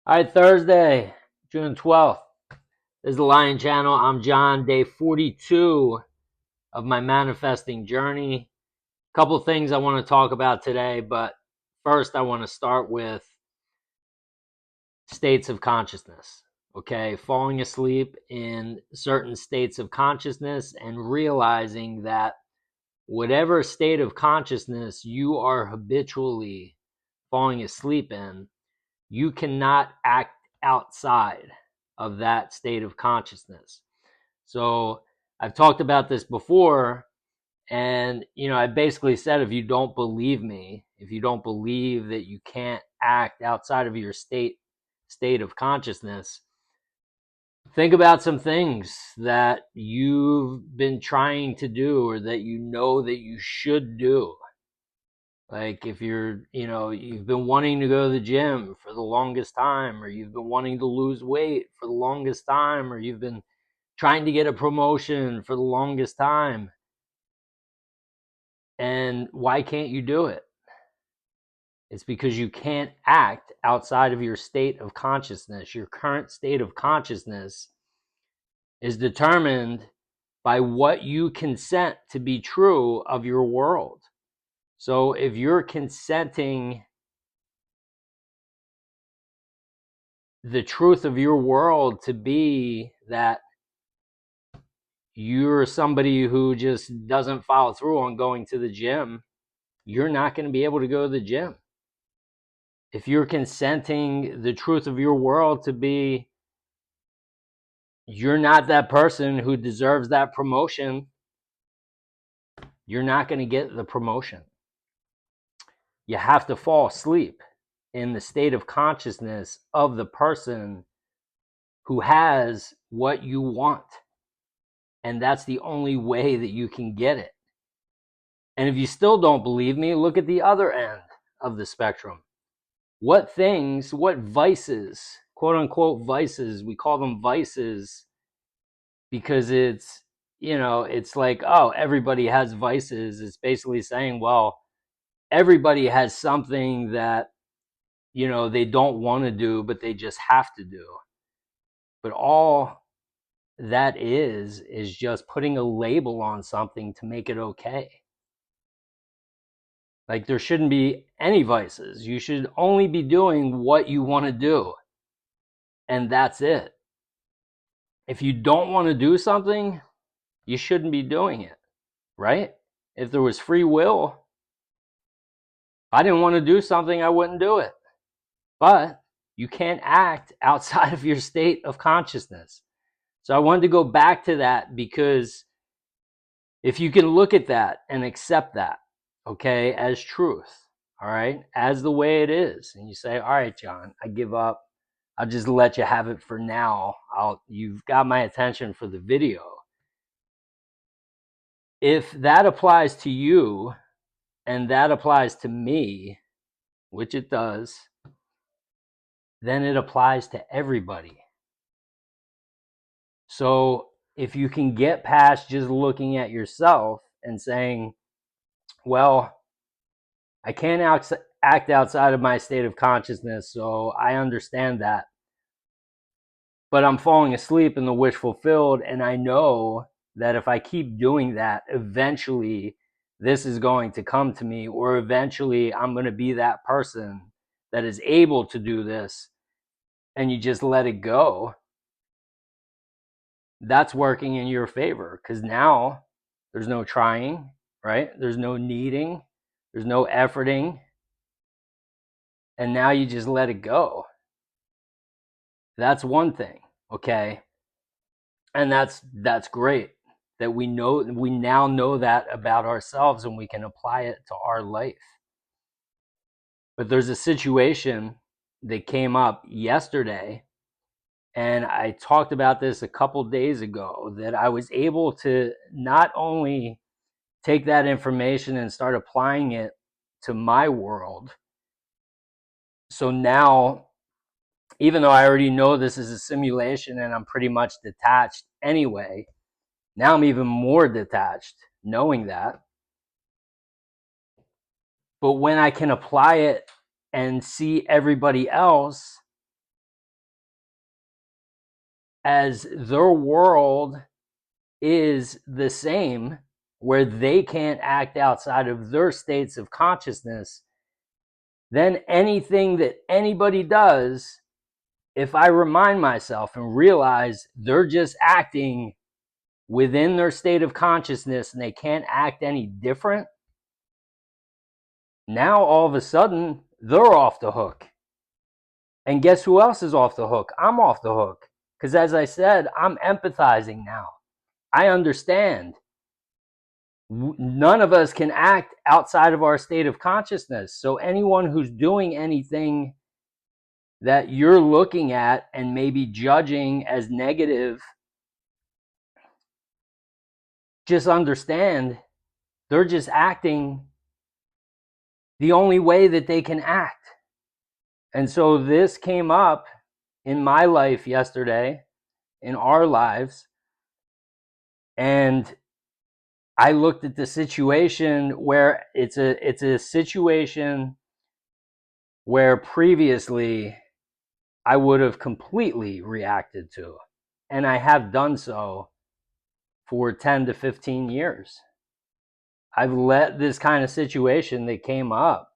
All right, Thursday, June 12th. This is the Lion Channel. I'm John, day 42 of my manifesting journey. A couple things I want to talk about today, but first I want to start with states of consciousness. Okay, falling asleep in certain states of consciousness and realizing that whatever state of consciousness you are habitually falling asleep in, you cannot act outside of that state of consciousness. So I've talked about this before, and I basically said, if you don't believe me, if you don't believe that you can't act outside of your state of consciousness, think about some things that you've been trying to do or that you know that you should do. Like if you've been wanting to go to the gym for the longest time, or you've been wanting to lose weight for the longest time, or you've been trying to get a promotion for the longest time. And why can't you do it? It's because you can't act outside of your state of consciousness. Your current state of consciousness is determined by what you consent to be true of your world. So if you're consenting the truth of your world to be that you're somebody who just doesn't follow through on going to the gym, you're not going to be able to go to the gym. If you're consenting the truth of your world to be you're not that person who deserves that promotion, you're not going to get the promotion. You have to fall asleep in the state of consciousness of the person who has what you want. And that's the only way that you can get it. And if you still don't believe me, look at the other end of the spectrum. What things, what vices, quote unquote vices, we call them vices because it's like, oh, everybody has vices. It's basically saying, well, everybody has something that, they don't want to do, but they just have to do. But all that is just putting a label on something to make it okay. Like there shouldn't be any vices. You should only be doing what you want to do. And that's it. If you don't want to do something, you shouldn't be doing it, right? If there was free will, if I didn't want to do something, I wouldn't do it. But you can't act outside of your state of consciousness. So I wanted to go back to that because if you can look at that and accept that, okay, as truth, all right, as the way it is, and you say, all right, John, I give up. I'll just let you have it for now. You've got my attention for the video. If that applies to you and that applies to me, which it does, then it applies to everybody. So if you can get past just looking at yourself and saying, well, I can't act outside of my state of consciousness, so I understand that. But I'm falling asleep in the wish fulfilled, and I know that if I keep doing that, eventually this is going to come to me, or eventually I'm going to be that person that is able to do this, and you just let it go. That's working in your favor because now there's no trying, right? There's no needing, there's no efforting, and now you just let it go. That's one thing, okay? And that's great that we now know that about ourselves and we can apply it to our life. But there's a situation that came up yesterday, and I talked about this a couple days ago, that I was able to not only take that information and start applying it to my world. So now, even though I already know this is a simulation and I'm pretty much detached anyway, now I'm even more detached knowing that. But when I can apply it and see everybody else as their world is the same, where they can't act outside of their states of consciousness, then anything that anybody does, if I remind myself and realize they're just acting within their state of consciousness and they can't act any different, now all of a sudden they're off the hook. And guess who else is off the hook? I'm off the hook. Because as I said, I'm empathizing now. I understand. None of us can act outside of our state of consciousness. So anyone who's doing anything that you're looking at and maybe judging as negative, just understand they're just acting the only way that they can act. And so this came up in my life yesterday, in our lives, and I looked at the situation where it's a situation where previously I would have completely reacted to, and I have done so for 10 to 15 years. I've let this kind of situation that came up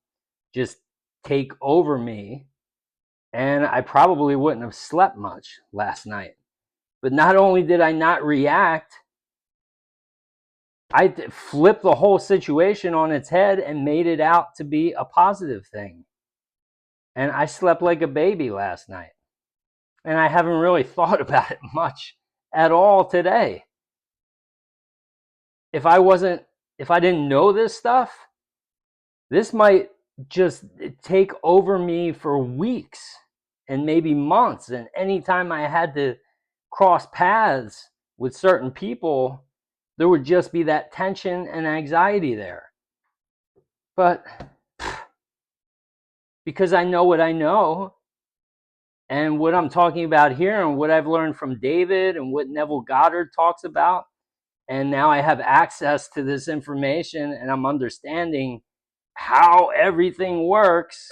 just take over me, and I probably wouldn't have slept much last night. But not only did I not react, I flipped the whole situation on its head and made it out to be a positive thing. And I slept like a baby last night. And I haven't really thought about it much at all today. If I didn't know this stuff, this might just take over me for weeks and maybe months. And anytime I had to cross paths with certain people, there would just be that tension and anxiety there. But because I know what I know, and what I'm talking about here, and what I've learned from David, and what Neville Goddard talks about, and now I have access to this information, and I'm understanding how everything works,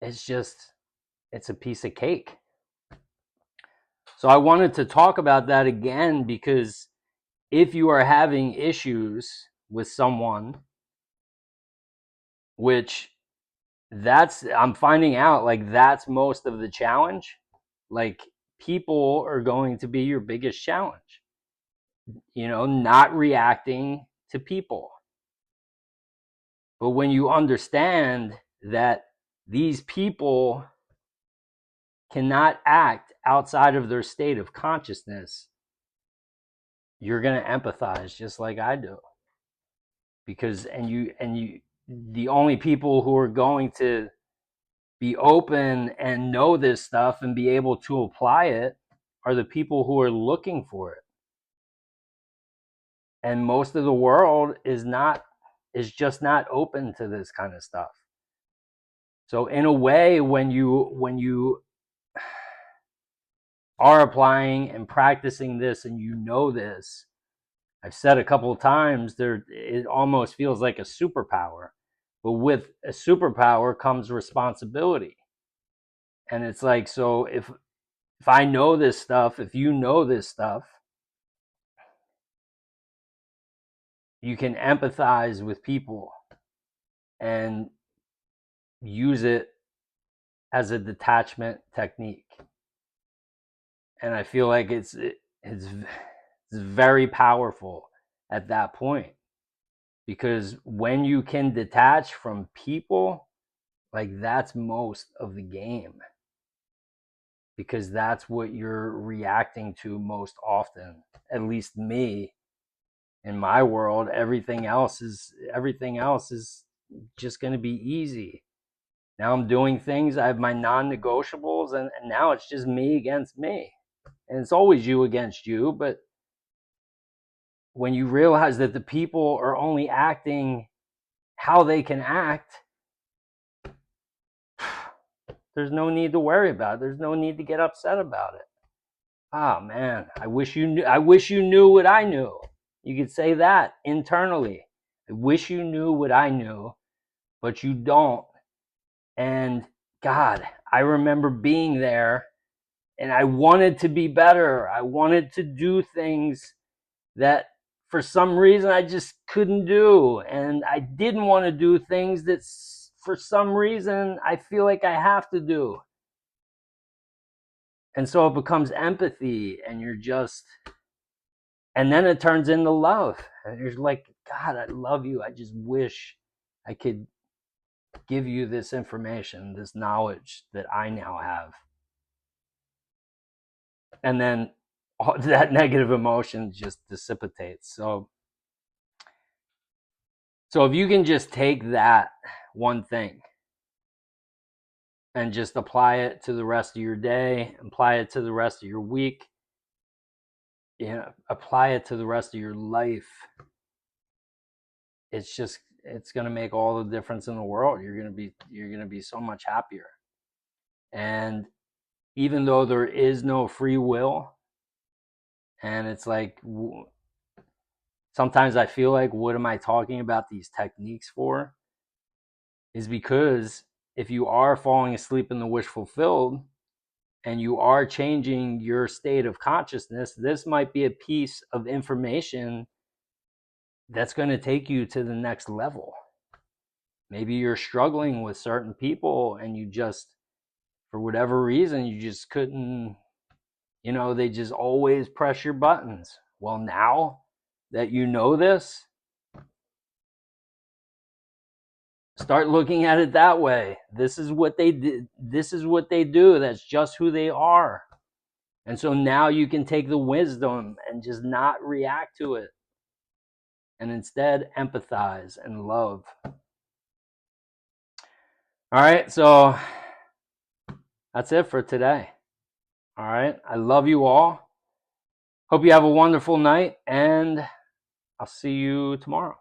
it's a piece of cake. So I wanted to talk about that again, because if you are having issues with someone, which I'm finding out, like, that's most of the challenge. Like, people are going to be your biggest challenge, not reacting to people. But when you understand that these people cannot act outside of their state of consciousness, you're going to empathize just like I do. Because the only people who are going to be open and know this stuff and be able to apply it are the people who are looking for it. And most of the world is just not open to this kind of stuff. So in a way, when you are applying and practicing this, and this, I've said a couple of times, it almost feels like a superpower. But with a superpower comes responsibility. And it's like, so if I know this stuff, if you know this stuff, you can empathize with people and use it as a detachment technique. And I feel like it's very powerful at that point, because when you can detach from people, like, that's most of the game, because that's what you're reacting to most often. At least me, in my world, everything else is just going to be easy. Now I'm doing things, I have my non-negotiables, and now it's just me against me. And it's always you against you. But when you realize that the people are only acting how they can act, there's no need to worry about it. There's no need to get upset about it. Ah, man, I wish you knew what I knew. You could say that internally. I wish you knew what I knew, but you don't. And God, I remember being there And I wanted to be better. I wanted to do things that for some reason I just couldn't do. And I didn't want to do things that for some reason I feel like I have to do. And so it becomes empathy, and and then it turns into love. And you're like, God, I love you. I just wish I could give you this information, this knowledge that I now have. And then all that negative emotion just dissipates. So if you can just take that one thing and just apply it to the rest of your day, apply it to the rest of your week, apply it to the rest of your life, it's going to make all the difference in the world. You're going to be so much happier. And even though there is no free will, and it's like, sometimes I feel like, what am I talking about these techniques for? Is because if you are falling asleep in the wish fulfilled and you are changing your state of consciousness, this might be a piece of information that's going to take you to the next level. Maybe you're struggling with certain people and you just, for whatever reason, you just couldn't, they just always press your buttons. Well, now that you know this, start looking at it that way. This is what they did. This is what they do. That's just who they are. And so now you can take the wisdom and just not react to it, and instead empathize and love. All right, so that's it for today. All right, I love you all. Hope you have a wonderful night, and I'll see you tomorrow.